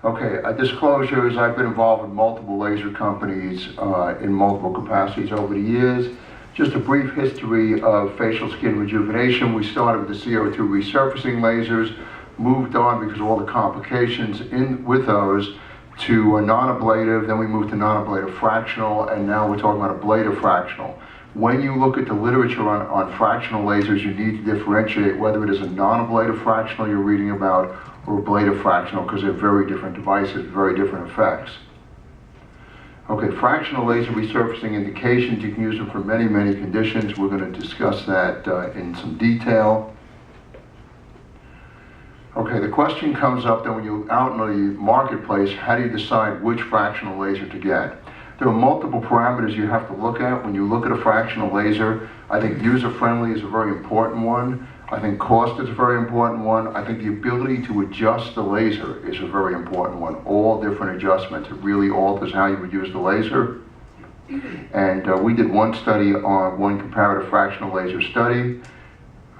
Okay, a disclosure is I've been involved with multiple laser companies in multiple capacities over the years. Just a brief history of facial skin rejuvenation. We started with the CO2 resurfacing lasers, moved on because of all the complications with those to non-ablative, then we moved to non-ablative fractional, and now we're talking about ablative fractional. When you look at the literature on fractional lasers, you need to differentiate whether it is a non-ablative fractional you're reading about or ablative fractional, because they're very different devices, very different effects. Okay, fractional laser resurfacing indications, you can use them for many, many conditions. We're going to discuss that in some detail. Okay, the question comes up that when you're out in the marketplace, how do you decide which fractional laser to get? There are multiple parameters you have to look at. When you look at a fractional laser, I think user-friendly is a very important one. I think cost is a very important one. I think the ability to adjust the laser is a very important one. All different adjustments. It really alters how you would use the laser. And we did one study on one comparative fractional laser study.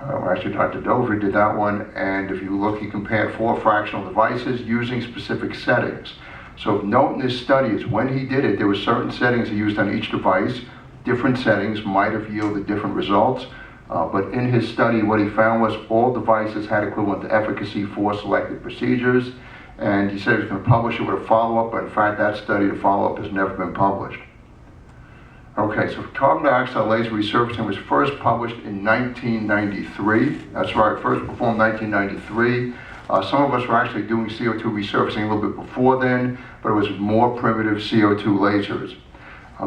Actually, Dr. Dover did that one. And if you look, he compared 4 fractional devices using specific settings. So note in this study is when he did it, there were certain settings he used on each device. Different settings might have yielded different results. But in his study, what he found was all devices had equivalent efficacy for selected procedures. And he said he was going to publish it with a follow-up, but in fact, that study, the follow-up, has never been published. Okay, so carbon dioxide laser resurfacing was first published in 1993. That's right, first performed 1993. Some of us were actually doing CO2 resurfacing a little bit before then, but it was more primitive CO2 lasers.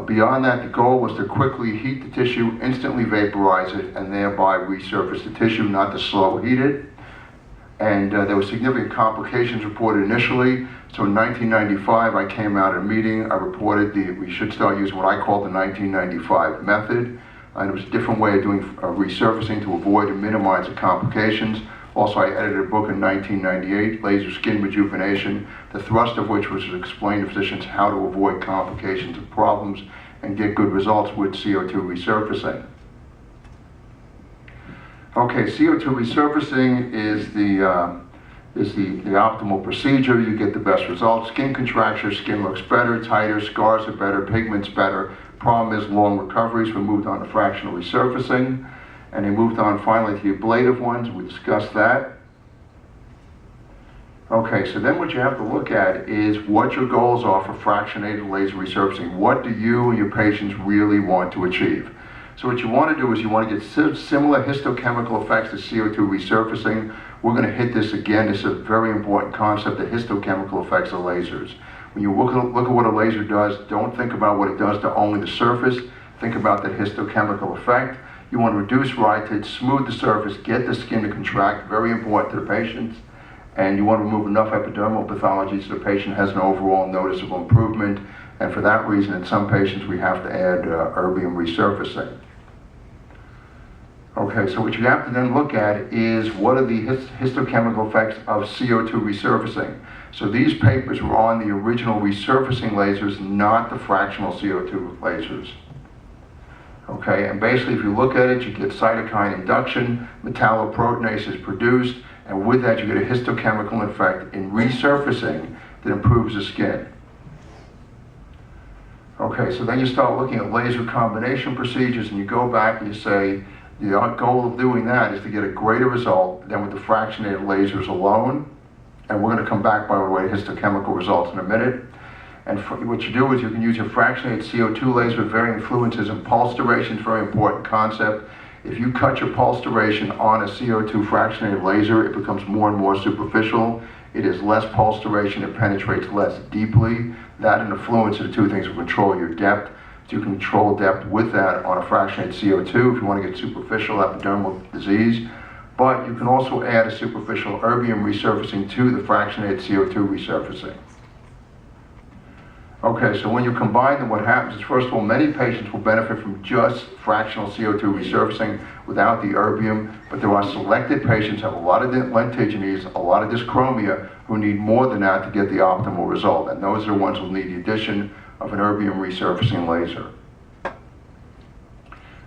Beyond that, the goal was to quickly heat the tissue, instantly vaporize it, and thereby resurface the tissue, not to slow heat it. And there were significant complications reported initially. So in 1995, I came out at a meeting. I reported we should start using what I call the 1995 method. And it was a different way of doing resurfacing to avoid and minimize the complications. Also, I edited a book in 1998, Laser Skin Rejuvenation, the thrust of which was to explain to physicians how to avoid complications and problems and get good results with CO2 resurfacing. Okay, CO2 resurfacing is the optimal procedure. You get the best results. Skin contracture, skin looks better, tighter, scars are better, pigments better. Problem is long recoveries. We moved on to fractional resurfacing. And they moved on finally to the ablative ones. We discussed that. Okay, so then what you have to look at is what your goals are for fractionated laser resurfacing. What do you and your patients really want to achieve? So what you want to do is you want to get similar histochemical effects to CO2 resurfacing. We're going to hit this again. This is a very important concept, the histochemical effects of lasers. When you look at what a laser does, don't think about what it does to only the surface. Think about the histochemical effect. You want to reduce rhytids, smooth the surface, get the skin to contract, very important to the patients. And you want to remove enough epidermal pathology so the patient has an overall noticeable improvement. And for that reason, in some patients, we have to add erbium resurfacing. Okay, so what you have to then look at is what are the histochemical effects of CO2 resurfacing. So these papers were on the original resurfacing lasers, not the fractional CO2 lasers. Okay, and basically if you look at it, you get cytokine induction, metalloproteinase is produced, and with that you get a histochemical effect in resurfacing that improves the skin. Okay, so then you start looking at laser combination procedures and you go back and you say, the goal of doing that is to get a greater result than with the fractionated lasers alone. And we're going to come back, by the way, to histochemical results in a minute. And what you do is you can use your fractionated CO2 laser with varying fluences, and pulse duration is a very important concept. If you cut your pulse duration on a CO2 fractionated laser, it becomes more and more superficial. It is less pulse duration, it penetrates less deeply. That and the fluence are the two things that control your depth. So you can control depth with that on a fractionated CO2 if you want to get superficial epidermal disease. But you can also add a superficial erbium resurfacing to the fractionated CO2 resurfacing. Okay, so when you combine them, what happens is, first of all, many patients will benefit from just fractional CO2 resurfacing without the erbium, but there are selected patients who have a lot of lentigines, a lot of dyschromia, who need more than that to get the optimal result, and those are the ones who need the addition of an erbium resurfacing laser.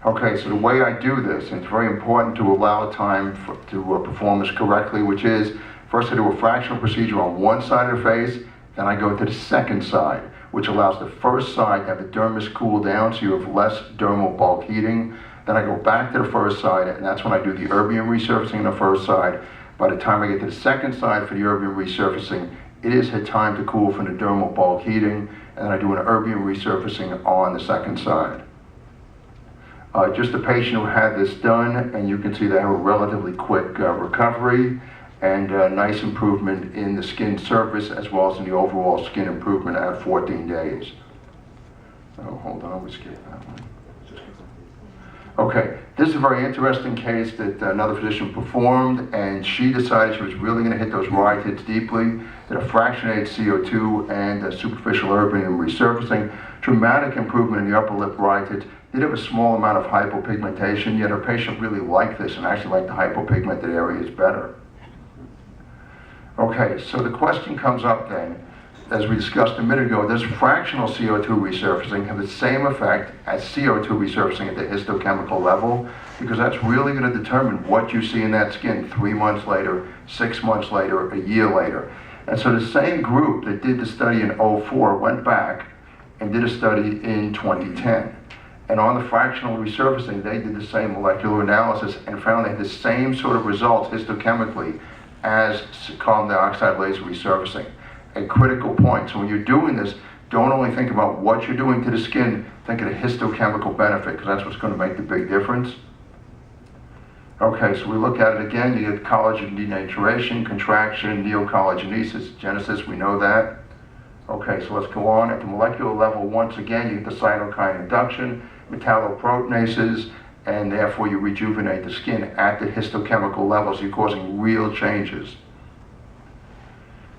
Okay, so the way I do this, and it's very important to allow time to perform this correctly, which is, first I do a fractional procedure on one side of the face, Then I go to the second side, which allows the first side to have the dermis cool down so you have less dermal bulk heating. Then I go back to the first side, and that's when I do the erbium resurfacing on the first side. By the time I get to the second side for the erbium resurfacing, it is had time to cool from the dermal bulk heating, and then I do an erbium resurfacing on the second side. Just a patient who had this done, and you can see they have a relatively quick recovery and nice improvement in the skin surface as well as in the overall skin improvement at 14 days. Oh, hold on, we skipped that one. Okay, this is a very interesting case that another physician performed, and she decided she was really going to hit those rhytids deeply, did a fractionated CO2 and a superficial erbium resurfacing, dramatic improvement in the upper lip rhytids, did have a small amount of hypopigmentation, yet her patient really liked this and actually liked the hypopigmented areas better. Okay, so the question comes up then, as we discussed a minute ago, does fractional CO2 resurfacing have the same effect as CO2 resurfacing at the histochemical level? Because that's really going to determine what you see in that skin 3 months later, 6 months later, a year later. And so the same group that did the study in 2004 went back and did a study in 2010. And on the fractional resurfacing, they did the same molecular analysis and found they had the same sort of results histochemically as carbon dioxide laser resurfacing. A critical point. So when you're doing this, don't only think about what you're doing to the skin, think of the histochemical benefit, because that's what's going to make the big difference. Okay, so we look at it again. You get collagen denaturation, contraction, neocollagenesis, genesis, we know that. Okay, so let's go on. At the molecular level, once again, you get the cytokine induction, metalloproteinases, and therefore you rejuvenate the skin at the histochemical levels. You're causing real changes.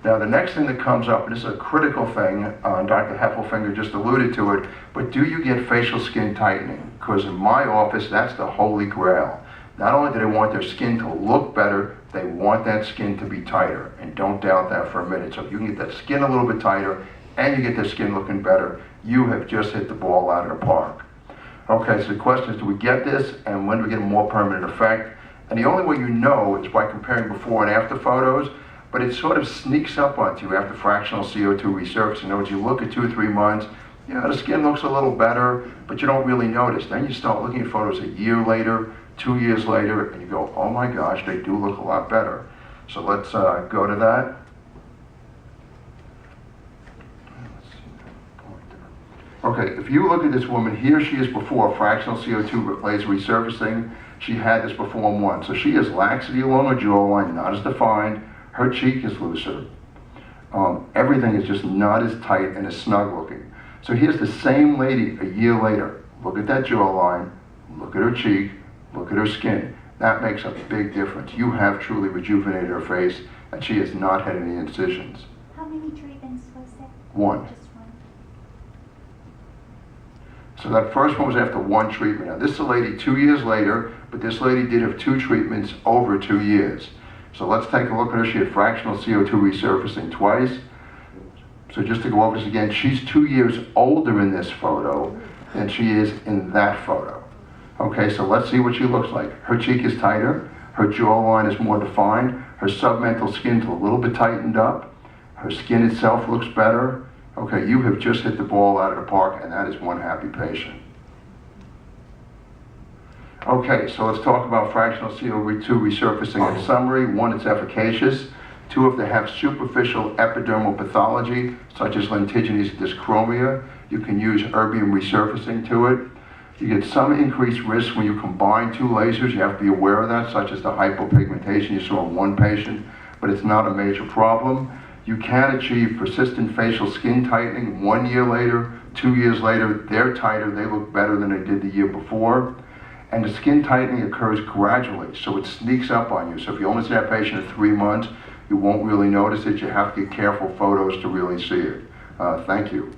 Now the next thing that comes up, and this is a critical thing, Dr. Heffelfinger just alluded to it, but do you get facial skin tightening? Because in my office, that's the holy grail. Not only do they want their skin to look better, they want that skin to be tighter, and don't doubt that for a minute. So if you can get that skin a little bit tighter, and you get their skin looking better, you have just hit the ball out of the park. Okay, so the question is, do we get this, and when do we get a more permanent effect? And the only way you know is by comparing before and after photos, but it sort of sneaks up onto you after fractional CO2 resurfacing. In other words, you look at 2 or 3 months, yeah, the skin looks a little better, but you don't really notice. Then you start looking at photos a year later, 2 years later, and you go, oh my gosh, they do look a lot better. So let's go to that. Okay, if you look at this woman, here she is before fractional CO2 laser resurfacing. She had this before one. So she has laxity along her jawline, not as defined. Her cheek is looser. Everything is just not as tight and as snug looking. So here's the same lady a year later. Look at that jawline, look at her cheek, look at her skin. That makes a big difference. You have truly rejuvenated her face, and she has not had any incisions. How many treatments was that? One. Just one. So that first one was after 1 treatment. Now this is a lady 2 years later, but this lady did have 2 treatments over 2 years. So let's take a look at her. She had fractional CO2 resurfacing twice. So just to go over this again, she's 2 years older in this photo than she is in that photo. Okay, so let's see what she looks like. Her cheek is tighter, her jawline is more defined, her submental skin's a little bit tightened up, her skin itself looks better. Okay, you have just hit the ball out of the park, and that is one happy patient. Okay, so let's talk about fractional CO2 resurfacing in summary. 1, it's efficacious. 2, if they have superficial epidermal pathology, such as lentiginous dyschromia, you can use erbium resurfacing to it. You get some increased risk when you combine 2 lasers. You have to be aware of that, such as the hypopigmentation you saw in 1 patient, but it's not a major problem. You can achieve persistent facial skin tightening 1 year later, 2 years later. They're tighter, they look better than they did the year before. And the skin tightening occurs gradually, so it sneaks up on you. So if you only see that patient at 3 months, you won't really notice it. You have to get careful photos to really see it. Thank you.